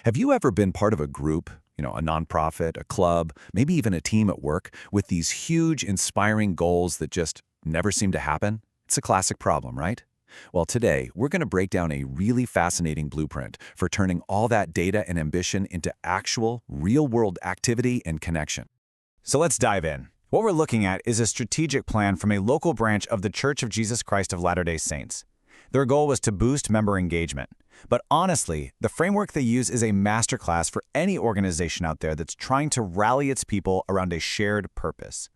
Have you ever been part of a group, a nonprofit, a club, maybe even a team at work with these huge, inspiring goals that just never seem to happen? It's a classic problem, right? Well, today, we're going to break down a really fascinating blueprint for turning all that data and ambition into actual, real-world activity and connection. So let's dive in. What we're looking at is a strategic plan from a local branch of the Church of Jesus Christ of Latter-day Saints. Their goal was to boost member engagement. But honestly, the framework they use is a masterclass for any organization out there that's trying to rally its people around a shared purpose.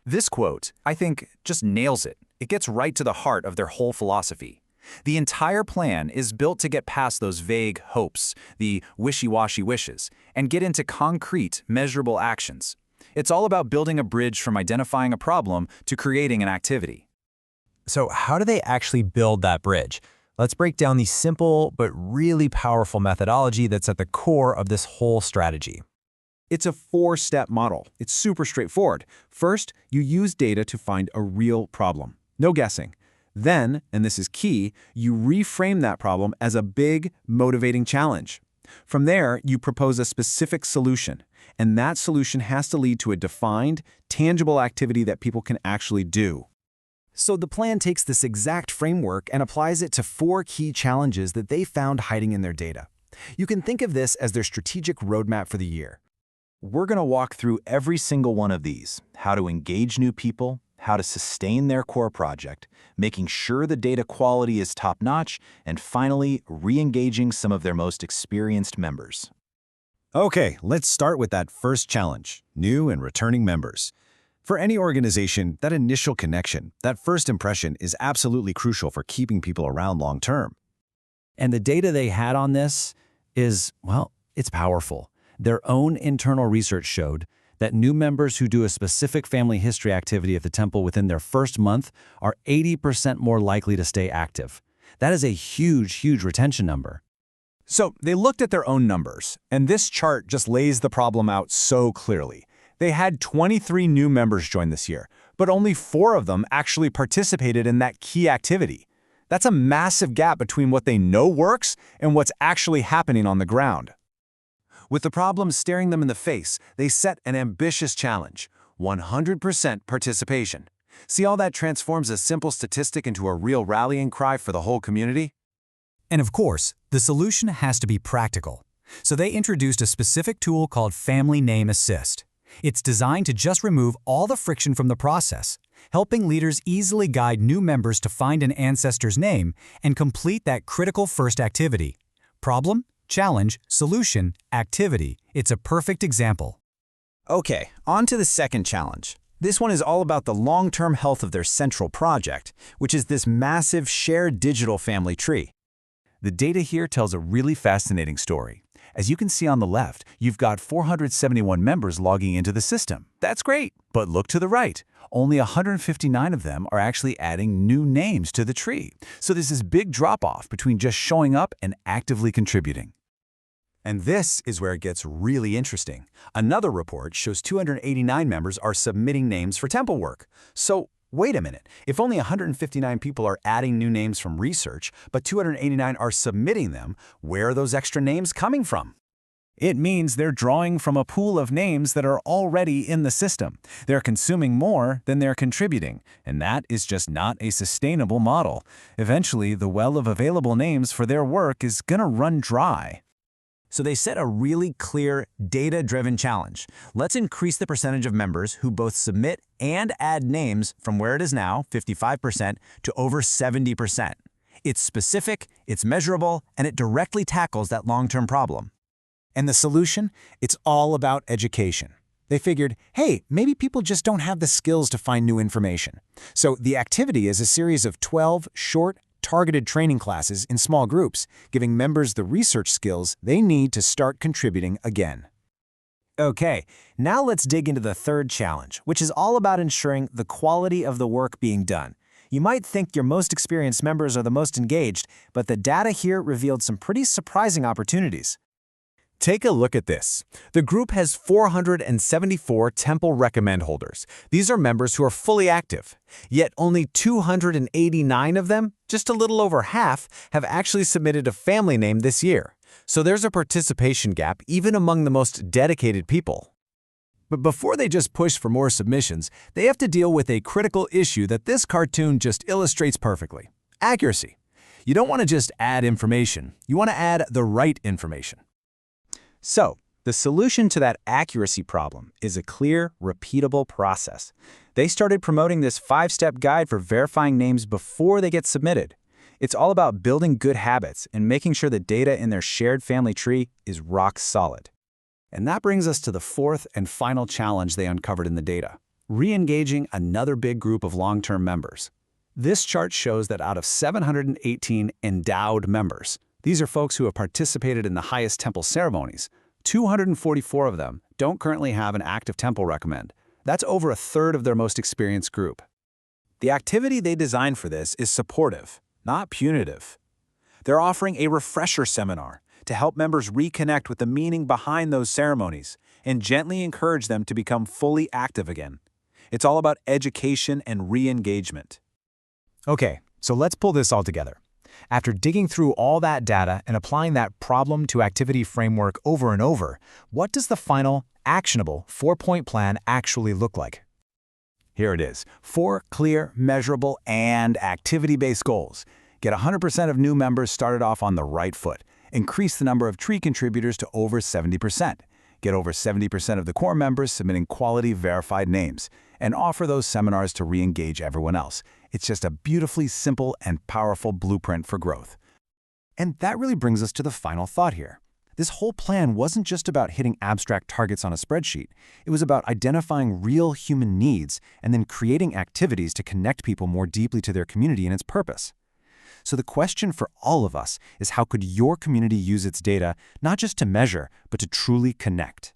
This quote, I think, just nails it. It gets right to the heart of their whole philosophy. The entire plan is built to get past those vague hopes, the wishy-washy wishes, and get into concrete, measurable actions. It's all about building a bridge from identifying a problem to creating an activity. So how do they actually build that bridge? Let's break down the simple but really powerful methodology that's at the core of this whole strategy. It's a four-step model. It's super straightforward. First, you use data to find a real problem. No guessing. Then, and this is key, you reframe that problem as a big, motivating challenge. From there, you propose a specific solution, and that solution has to lead to a defined, tangible activity that people can actually do. So the plan takes this exact framework and applies it to 4 key challenges that they found hiding in their data. You can think of this as their strategic roadmap for the year. We're going to walk through every single one of these: how to engage new people, how to sustain their core project, making sure the data quality is top-notch, and finally, re-engaging some of their most experienced members. Okay, let's start with that first challenge, new and returning members. For any organization, that initial connection, that first impression is absolutely crucial for keeping people around long-term. And the data they had on this is, well, it's powerful. Their own internal research showed that new members who do a specific family history activity at the temple within their first month are 80% more likely to stay active. That is a huge, huge retention number. So they looked at their own numbers, and this chart just lays the problem out so clearly. They had 23 new members join this year, but only 4 of them actually participated in that key activity. That's a massive gap between what they know works and what's actually happening on the ground. With the problem staring them in the face, they set an ambitious challenge: 100% participation. See how that transforms a simple statistic into a real rallying cry for the whole community? And of course, the solution has to be practical. So they introduced a specific tool called Family Name Assist. It's designed to just remove all the friction from the process, helping leaders easily guide new members to find an ancestor's name and complete that critical first activity. Problem, challenge, solution, activity. It's a perfect example. Okay, on to the second challenge. This one is all about the long-term health of their central project, which is this massive shared digital family tree. The data here tells a really fascinating story. As you can see on the left, you've got 471 members logging into the system. That's great, but look to the right. Only 159 of them are actually adding new names to the tree. So there's this big drop-off between just showing up and actively contributing. And this is where it gets really interesting. Another report shows 289 members are submitting names for temple work. So wait a minute, if only 159 people are adding new names from research, but 289 are submitting them, where are those extra names coming from? It means they're drawing from a pool of names that are already in the system. They're consuming more than they're contributing, and that is just not a sustainable model. Eventually, the well of available names for their work is gonna run dry. So they set a really clear, data-driven challenge. Let's increase the percentage of members who both submit and add names from where it is now, 55%, to over 70%. It's specific, it's measurable, and it directly tackles that long-term problem. And the solution? It's all about education. They figured, hey, maybe people just don't have the skills to find new information. So the activity is a series of 12 short, targeted training classes in small groups, giving members the research skills they need to start contributing again. Okay, now let's dig into the third challenge, which is all about ensuring the quality of the work being done. You might think your most experienced members are the most engaged, but the data here revealed some pretty surprising opportunities. Take a look at this. The group has 474 Temple Recommend holders. These are members who are fully active. Yet only 289 of them, just a little over half, have actually submitted a family name this year. So there's a participation gap even among the most dedicated people. But before they just push for more submissions, they have to deal with a critical issue that this cartoon just illustrates perfectly: accuracy. You don't want to just add information, you want to add the right information. So, the solution to that accuracy problem is a clear, repeatable process. They started promoting this 5-step guide for verifying names before they get submitted. It's all about building good habits and making sure the data in their shared family tree is rock solid. And that brings us to the fourth and final challenge they uncovered in the data: re-engaging another big group of long-term members. This chart shows that out of 718 endowed members, these are folks who have participated in the highest temple ceremonies, 244 of them don't currently have an active temple recommend. That's over a third of their most experienced group. The activity they designed for this is supportive, not punitive. They're offering a refresher seminar to help members reconnect with the meaning behind those ceremonies and gently encourage them to become fully active again. It's all about education and re-engagement. Okay, so let's pull this all together. After digging through all that data and applying that problem-to-activity framework over and over, what does the final, actionable 4-point plan actually look like? Here it is: 4 clear, measurable, and activity-based goals. Get 100% of new members started off on the right foot. Increase the number of tree contributors to over 70%. Get over 70% of the core members submitting quality verified names. And offer those seminars to re-engage everyone else. It's just a beautifully simple and powerful blueprint for growth. And that really brings us to the final thought here. This whole plan wasn't just about hitting abstract targets on a spreadsheet. It was about identifying real human needs and then creating activities to connect people more deeply to their community and its purpose. So the question for all of us is, how could your community use its data not just to measure, but to truly connect?